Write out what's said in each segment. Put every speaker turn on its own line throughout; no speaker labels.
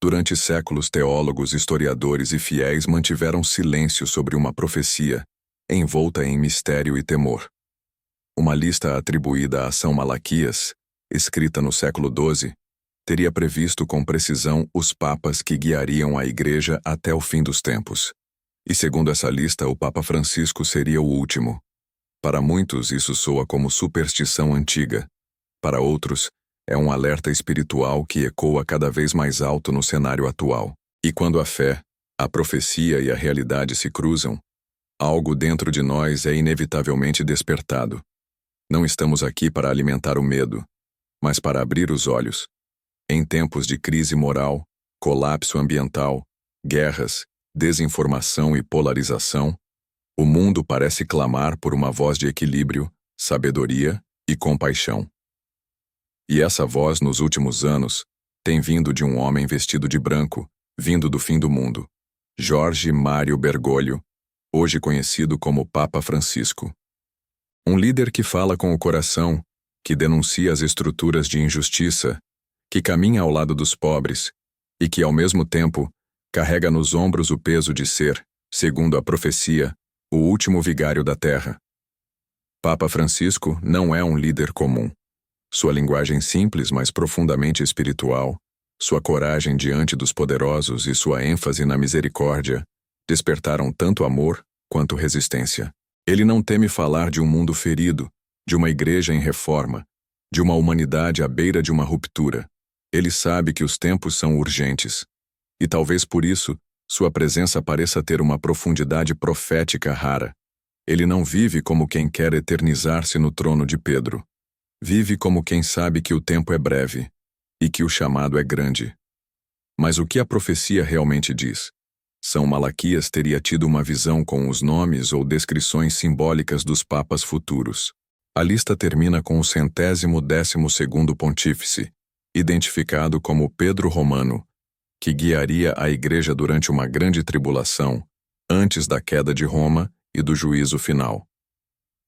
Durante séculos, teólogos, historiadores e fiéis mantiveram silêncio sobre uma profecia, envolta em mistério e temor. Uma lista atribuída a São Malaquias, escrita no século XII, teria previsto com precisão os papas que guiariam a Igreja até o fim dos tempos. E segundo essa lista, o Papa Francisco seria o último. Para muitos, isso soa como superstição antiga. Para outros, é um alerta espiritual que ecoa cada vez mais alto no cenário atual. E quando a fé, a profecia e a realidade se cruzam, algo dentro de nós é inevitavelmente despertado. Não estamos aqui para alimentar o medo, mas para abrir os olhos. Em tempos de crise moral, colapso ambiental, guerras, desinformação e polarização, o mundo parece clamar por uma voz de equilíbrio, sabedoria e compaixão. E essa voz, nos últimos anos, tem vindo de um homem vestido de branco, vindo do fim do mundo, Jorge Mário Bergoglio, hoje conhecido como Papa Francisco. Um líder que fala com o coração, que denuncia as estruturas de injustiça, que caminha ao lado dos pobres e que, ao mesmo tempo, carrega nos ombros o peso de ser, segundo a profecia, o último vigário da terra. Papa Francisco não é um líder comum. Sua linguagem simples, mas profundamente espiritual, sua coragem diante dos poderosos e sua ênfase na misericórdia despertaram tanto amor quanto resistência. Ele não teme falar de um mundo ferido, de uma igreja em reforma, de uma humanidade à beira de uma ruptura. Ele sabe que os tempos são urgentes. E talvez por isso, sua presença pareça ter uma profundidade profética rara. Ele não vive como quem quer eternizar-se no trono de Pedro. Vive como quem sabe que o tempo é breve e que o chamado é grande. Mas o que a profecia realmente diz? São Malaquias teria tido uma visão com os nomes ou descrições simbólicas dos papas futuros. A lista termina com o 112º pontífice, identificado como Pedro Romano, que guiaria a Igreja durante uma grande tribulação, antes da queda de Roma e do juízo final.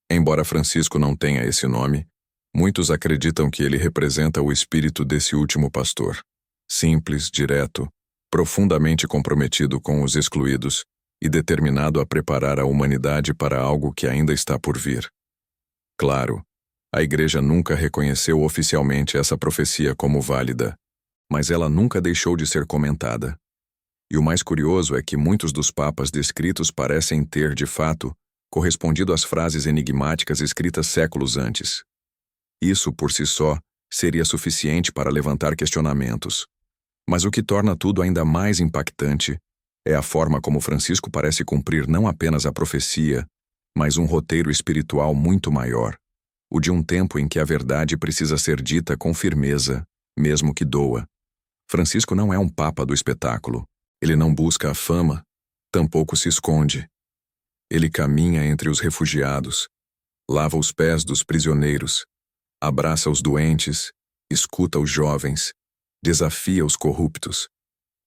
Embora Francisco não tenha esse nome, muitos acreditam que ele representa o espírito desse último pastor, simples, direto, profundamente comprometido com os excluídos e determinado a preparar a humanidade para algo que ainda está por vir. Claro, a Igreja nunca reconheceu oficialmente essa profecia como válida, mas ela nunca deixou de ser comentada. E o mais curioso é que muitos dos papas descritos parecem ter, de fato, correspondido às frases enigmáticas escritas séculos antes. Isso, por si só, seria suficiente para levantar questionamentos. Mas o que torna tudo ainda mais impactante é a forma como Francisco parece cumprir não apenas a profecia, mas um roteiro espiritual muito maior, o de um tempo em que a verdade precisa ser dita com firmeza, mesmo que doa. Francisco não é um papa do espetáculo. Ele não busca a fama, tampouco se esconde. Ele caminha entre os refugiados, lava os pés dos prisioneiros, abraça os doentes, escuta os jovens, desafia os corruptos.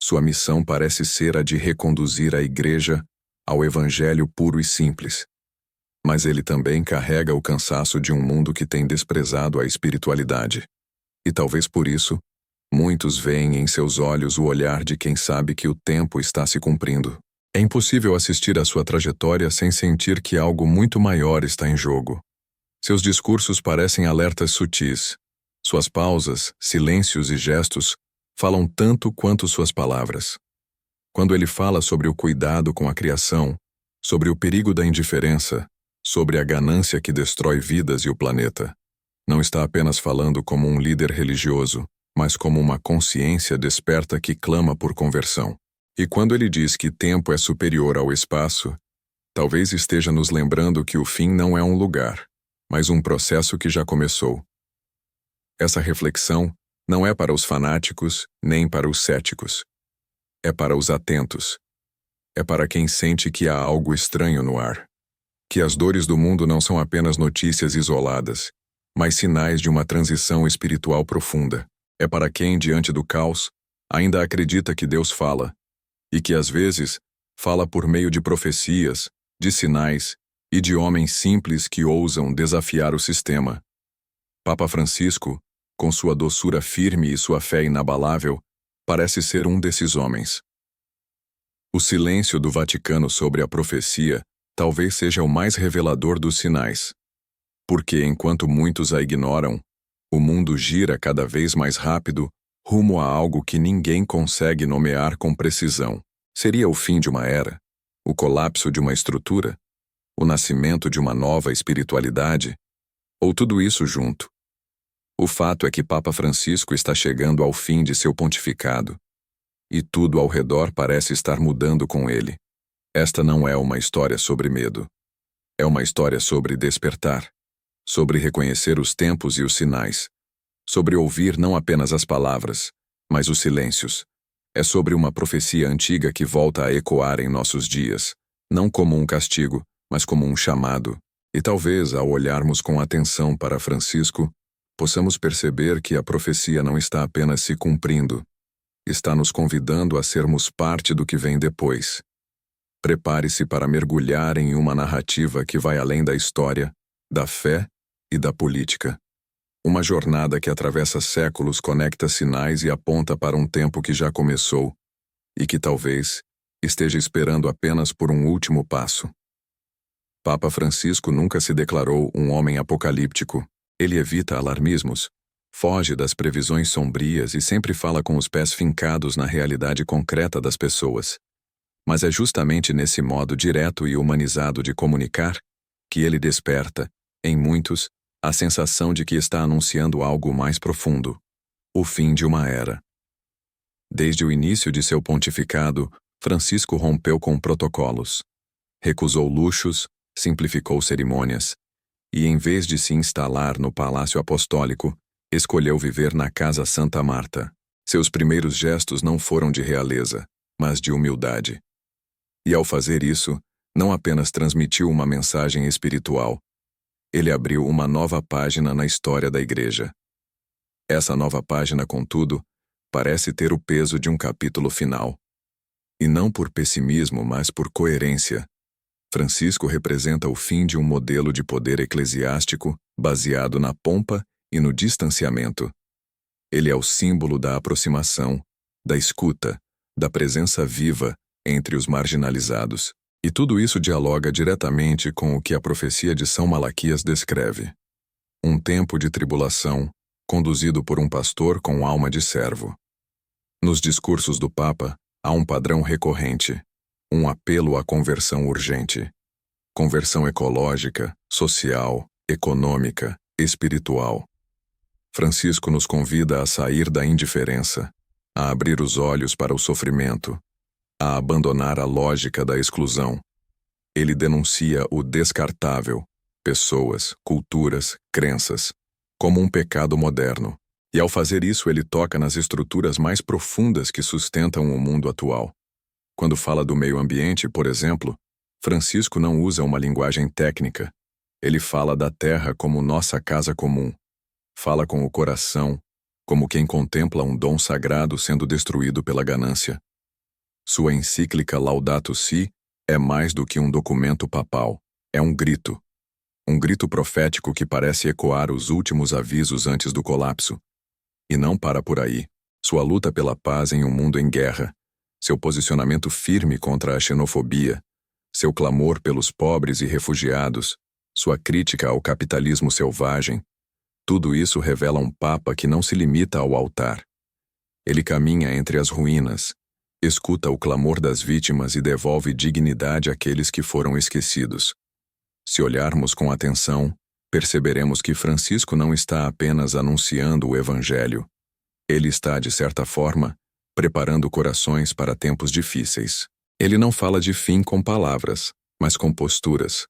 Sua missão parece ser a de reconduzir a Igreja ao Evangelho puro e simples. Mas ele também carrega o cansaço de um mundo que tem desprezado a espiritualidade. E talvez por isso, muitos veem em seus olhos o olhar de quem sabe que o tempo está se cumprindo. É impossível assistir à sua trajetória sem sentir que algo muito maior está em jogo. Seus discursos parecem alertas sutis. Suas pausas, silêncios e gestos falam tanto quanto suas palavras. Quando ele fala sobre o cuidado com a criação, sobre o perigo da indiferença, sobre a ganância que destrói vidas e o planeta, não está apenas falando como um líder religioso, mas como uma consciência desperta que clama por conversão. E quando ele diz que tempo é superior ao espaço, talvez esteja nos lembrando que o fim não é um lugar, mas um processo que já começou. Essa reflexão não é para os fanáticos nem para os céticos. É para os atentos. É para quem sente que há algo estranho no ar. Que as dores do mundo não são apenas notícias isoladas, mas sinais de uma transição espiritual profunda. É para quem, diante do caos, ainda acredita que Deus fala, e que às vezes fala por meio de profecias, de sinais e de homens simples que ousam desafiar o sistema. Papa Francisco, com sua doçura firme e sua fé inabalável, parece ser um desses homens. O silêncio do Vaticano sobre a profecia talvez seja o mais revelador dos sinais. Porque, enquanto muitos a ignoram, o mundo gira cada vez mais rápido rumo a algo que ninguém consegue nomear com precisão. Seria o fim de uma era? O colapso de uma estrutura? O nascimento de uma nova espiritualidade? Ou tudo isso junto? O fato é que Papa Francisco está chegando ao fim de seu pontificado. E tudo ao redor parece estar mudando com ele. Esta não é uma história sobre medo. É uma história sobre despertar. Sobre reconhecer os tempos e os sinais. Sobre ouvir não apenas as palavras, mas os silêncios. É sobre uma profecia antiga que volta a ecoar em nossos dias, não como um castigo, mas como um chamado. E talvez, ao olharmos com atenção para Francisco, possamos perceber que a profecia não está apenas se cumprindo, está nos convidando a sermos parte do que vem depois. Prepare-se para mergulhar em uma narrativa que vai além da história, da fé e da política. Uma jornada que atravessa séculos, conecta sinais e aponta para um tempo que já começou e que talvez esteja esperando apenas por um último passo. Papa Francisco nunca se declarou um homem apocalíptico. Ele evita alarmismos, foge das previsões sombrias e sempre fala com os pés fincados na realidade concreta das pessoas. Mas é justamente nesse modo direto e humanizado de comunicar que ele desperta, em muitos, a sensação de que está anunciando algo mais profundo, o fim de uma era. Desde o início de seu pontificado, Francisco rompeu com protocolos. Recusou luxos, simplificou cerimônias, e em vez de se instalar no Palácio Apostólico, escolheu viver na Casa Santa Marta. Seus primeiros gestos não foram de realeza, mas de humildade. E ao fazer isso, não apenas transmitiu uma mensagem espiritual, ele abriu uma nova página na história da Igreja. Essa nova página, contudo, parece ter o peso de um capítulo final. E não por pessimismo, mas por coerência. Francisco representa o fim de um modelo de poder eclesiástico baseado na pompa e no distanciamento. Ele é o símbolo da aproximação, da escuta, da presença viva entre os marginalizados. E tudo isso dialoga diretamente com o que a profecia de São Malaquias descreve. Um tempo de tribulação, conduzido por um pastor com alma de servo. Nos discursos do Papa, há um padrão recorrente, um apelo à conversão urgente. Conversão ecológica, social, econômica, espiritual. Francisco nos convida a sair da indiferença, a abrir os olhos para o sofrimento, a abandonar a lógica da exclusão. Ele denuncia o descartável, pessoas, culturas, crenças, como um pecado moderno. E ao fazer isso ele toca nas estruturas mais profundas que sustentam o mundo atual. Quando fala do meio ambiente, por exemplo, Francisco não usa uma linguagem técnica. Ele fala da terra como nossa casa comum. Fala com o coração, como quem contempla um dom sagrado sendo destruído pela ganância. Sua encíclica Laudato Si é mais do que um documento papal, é um grito. Um grito profético que parece ecoar os últimos avisos antes do colapso. E não para por aí. Sua luta pela paz em um mundo em guerra, seu posicionamento firme contra a xenofobia, seu clamor pelos pobres e refugiados, sua crítica ao capitalismo selvagem, tudo isso revela um Papa que não se limita ao altar. Ele caminha entre as ruínas, escuta o clamor das vítimas e devolve dignidade àqueles que foram esquecidos. Se olharmos com atenção, perceberemos que Francisco não está apenas anunciando o Evangelho. Ele está, de certa forma, preparando corações para tempos difíceis. Ele não fala de fim com palavras, mas com posturas.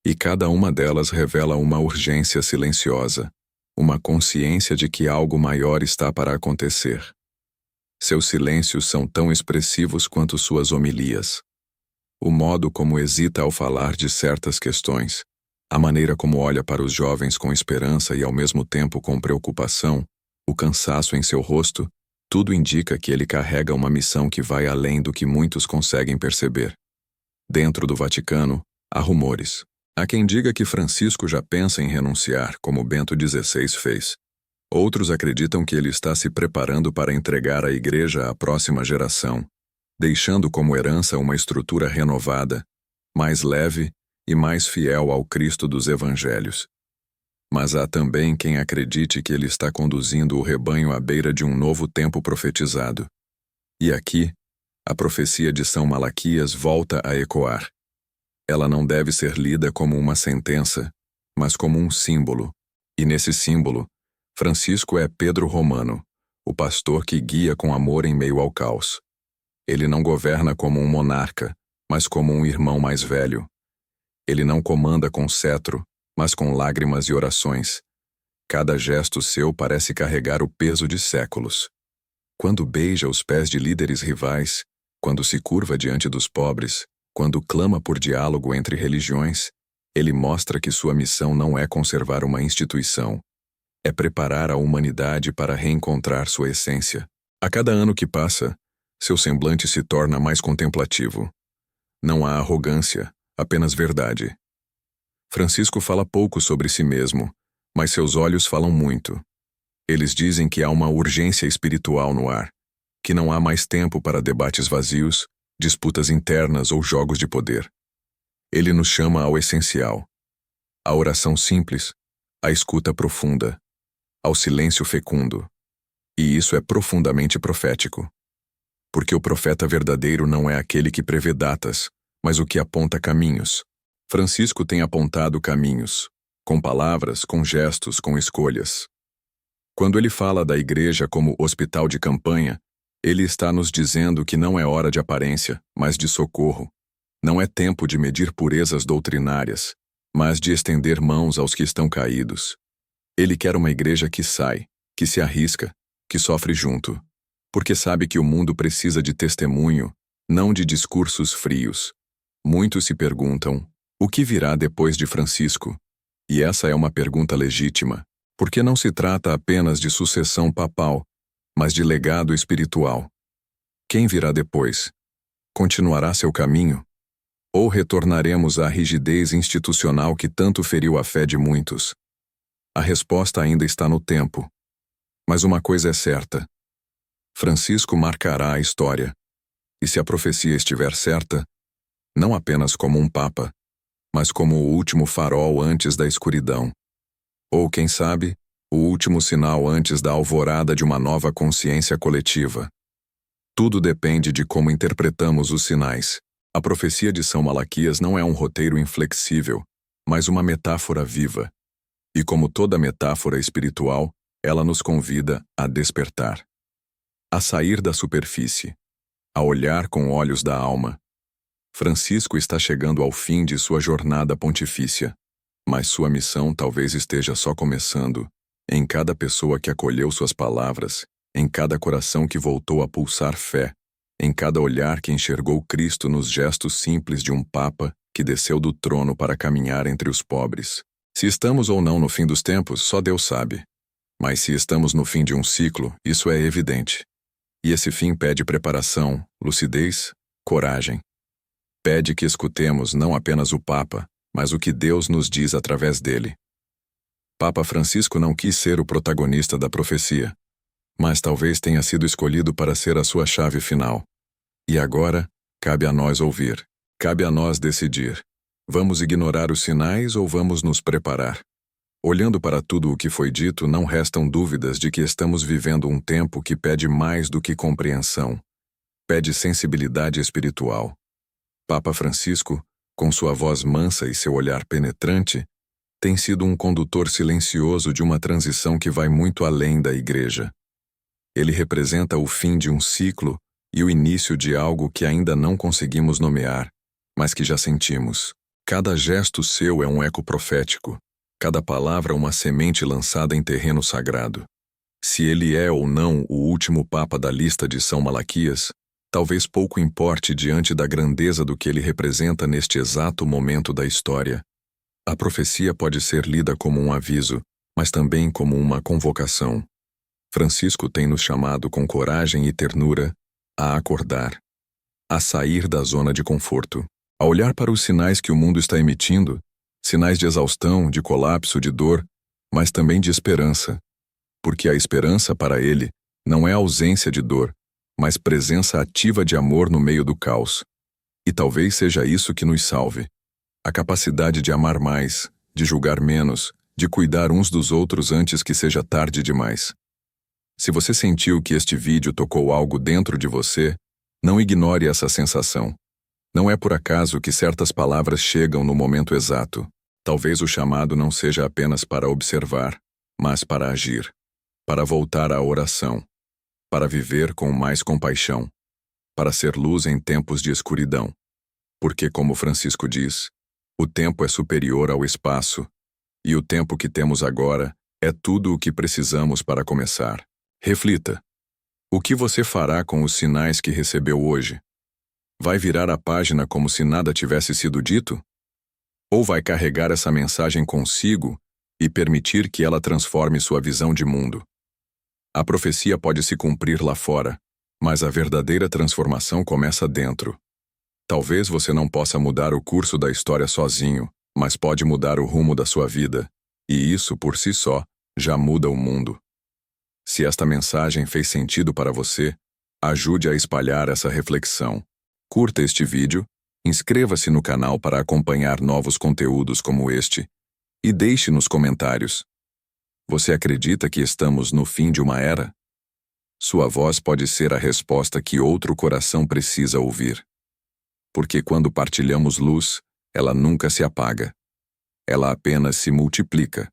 E cada uma delas revela uma urgência silenciosa, uma consciência de que algo maior está para acontecer. Seus silêncios são tão expressivos quanto suas homilias. O modo como hesita ao falar de certas questões, a maneira como olha para os jovens com esperança e ao mesmo tempo com preocupação, o cansaço em seu rosto, tudo indica que ele carrega uma missão que vai além do que muitos conseguem perceber. Dentro do Vaticano, há rumores. Há quem diga que Francisco já pensa em renunciar, como Bento XVI fez. Outros acreditam que ele está se preparando para entregar a igreja à próxima geração, deixando como herança uma estrutura renovada, mais leve e mais fiel ao Cristo dos Evangelhos. Mas há também quem acredite que ele está conduzindo o rebanho à beira de um novo tempo profetizado. E aqui, a profecia de São Malaquias volta a ecoar. Ela não deve ser lida como uma sentença, mas como um símbolo. E nesse símbolo, Francisco é Pedro Romano, o pastor que guia com amor em meio ao caos. Ele não governa como um monarca, mas como um irmão mais velho. Ele não comanda com cetro, mas com lágrimas e orações. Cada gesto seu parece carregar o peso de séculos. Quando beija os pés de líderes rivais, quando se curva diante dos pobres, quando clama por diálogo entre religiões, ele mostra que sua missão não é conservar uma instituição, é preparar a humanidade para reencontrar sua essência. A cada ano que passa, seu semblante se torna mais contemplativo. Não há arrogância, apenas verdade. Francisco fala pouco sobre si mesmo, mas seus olhos falam muito. Eles dizem que há uma urgência espiritual no ar, que não há mais tempo para debates vazios, disputas internas ou jogos de poder. Ele nos chama ao essencial, à oração simples, à escuta profunda, ao silêncio fecundo. E isso é profundamente profético. Porque o profeta verdadeiro não é aquele que prevê datas, mas o que aponta caminhos. Francisco tem apontado caminhos, com palavras, com gestos, com escolhas. Quando ele fala da igreja como hospital de campanha, ele está nos dizendo que não é hora de aparência, mas de socorro. Não é tempo de medir purezas doutrinárias, mas de estender mãos aos que estão caídos. Ele quer uma igreja que sai, que se arrisca, que sofre junto, porque sabe que o mundo precisa de testemunho, não de discursos frios. Muitos se perguntam, o que virá depois de Francisco? E essa é uma pergunta legítima, porque não se trata apenas de sucessão papal, mas de legado espiritual. Quem virá depois? Continuará seu caminho? Ou retornaremos à rigidez institucional que tanto feriu a fé de muitos? A resposta ainda está no tempo. Mas uma coisa é certa. Francisco marcará a história. E se a profecia estiver certa, não apenas como um papa, mas como o último farol antes da escuridão. Ou, quem sabe, o último sinal antes da alvorada de uma nova consciência coletiva. Tudo depende de como interpretamos os sinais. A profecia de São Malaquias não é um roteiro inflexível, mas uma metáfora viva. E como toda metáfora espiritual, ela nos convida a despertar. A sair da superfície, a olhar com olhos da alma. Francisco está chegando ao fim de sua jornada pontifícia, mas sua missão talvez esteja só começando, em cada pessoa que acolheu suas palavras, em cada coração que voltou a pulsar fé, em cada olhar que enxergou Cristo nos gestos simples de um Papa que desceu do trono para caminhar entre os pobres. Se estamos ou não no fim dos tempos, só Deus sabe. Mas se estamos no fim de um ciclo, isso é evidente. E esse fim pede preparação, lucidez, coragem. Pede que escutemos não apenas o Papa, mas o que Deus nos diz através dele. Papa Francisco não quis ser o protagonista da profecia, mas talvez tenha sido escolhido para ser a sua chave final. E agora, cabe a nós ouvir, cabe a nós decidir. Vamos ignorar os sinais ou vamos nos preparar? Olhando para tudo o que foi dito, não restam dúvidas de que estamos vivendo um tempo que pede mais do que compreensão. Pede sensibilidade espiritual. Papa Francisco, com sua voz mansa e seu olhar penetrante, tem sido um condutor silencioso de uma transição que vai muito além da Igreja. Ele representa o fim de um ciclo e o início de algo que ainda não conseguimos nomear, mas que já sentimos. Cada gesto seu é um eco profético, cada palavra uma semente lançada em terreno sagrado. Se ele é ou não o último Papa da lista de São Malaquias, talvez pouco importe diante da grandeza do que ele representa neste exato momento da história. A profecia pode ser lida como um aviso, mas também como uma convocação. Francisco tem nos chamado com coragem e ternura a acordar, a sair da zona de conforto, a olhar para os sinais que o mundo está emitindo, sinais de exaustão, de colapso, de dor, mas também de esperança. porque a esperança para ele não é ausência de dor, mas presença ativa de amor no meio do caos. E talvez seja isso que nos salve. A capacidade de amar mais, de julgar menos, de cuidar uns dos outros antes que seja tarde demais. Se você sentiu que este vídeo tocou algo dentro de você, não ignore essa sensação. Não é por acaso que certas palavras chegam no momento exato. Talvez o chamado não seja apenas para observar, mas para agir, para voltar à oração, para viver com mais compaixão, para ser luz em tempos de escuridão. Porque, como Francisco diz, o tempo é superior ao espaço, e o tempo que temos agora é tudo o que precisamos para começar. Reflita. O que você fará com os sinais que recebeu hoje? Vai virar a página como se nada tivesse sido dito? Ou vai carregar essa mensagem consigo e permitir que ela transforme sua visão de mundo? A profecia pode se cumprir lá fora, mas a verdadeira transformação começa dentro. Talvez você não possa mudar o curso da história sozinho, mas pode mudar o rumo da sua vida, e isso, por si só, já muda o mundo. Se esta mensagem fez sentido para você, ajude a espalhar essa reflexão. Curta este vídeo, inscreva-se no canal para acompanhar novos conteúdos como este, e deixe nos comentários. Você acredita que estamos no fim de uma era? Sua voz pode ser a resposta que outro coração precisa ouvir. Porque quando partilhamos luz, ela nunca se apaga. Ela apenas se multiplica.